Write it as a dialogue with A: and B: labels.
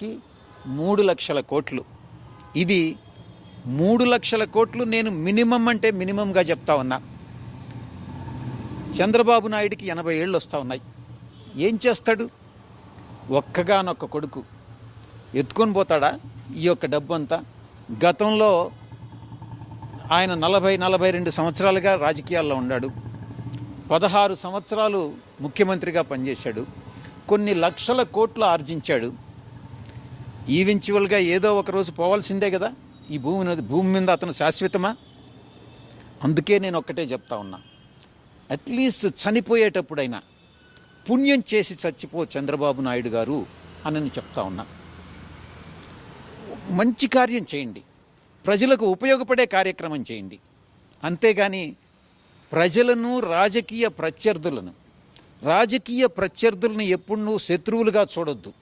A: 3 లక్షల కోట్లు. ఇది 3 లక్షల కోట్లు నేను మినిమం అంటే మినిమంగా చెప్తా ఉన్నా. చంద్రబాబు నాయుడికి 80 ఏళ్ళు వస్తూ ఉన్నాయి. ఏం చేస్తాడు? ఒక్కగానొక్క కొడుకు ఎత్తుకొని పోతాడా ఈ యొక్క డబ్బు అంతా? గతంలో ఆయన 40-42 సంవత్సరాలుగా రాజకీయాల్లో ఉన్నాడు. 16 సంవత్సరాలు ముఖ్యమంత్రిగా పనిచేశాడు. కొన్ని లక్షల కోట్లు ఆర్జించాడు. ఈవెన్చువల్గా ఏదో ఒక రోజు పోవాల్సిందే కదా. ఈ భూమి మీద అతను శాశ్వతమా? అందుకే నేను ఒక్కటే చెప్తా ఉన్నా, అట్లీస్ట్ చనిపోయేటప్పుడైనా పుణ్యం చేసి చచ్చిపో చంద్రబాబు నాయుడు గారు అని నేను చెప్తా ఉన్నా. మంచి కార్యం చేయండి, ప్రజలకు ఉపయోగపడే కార్యక్రమం చేయండి. అంతేగాని ప్రజలను రాజకీయ ప్రత్యర్థులను ఎప్పుడు నువ్వు శత్రువులుగా చూడొద్దు.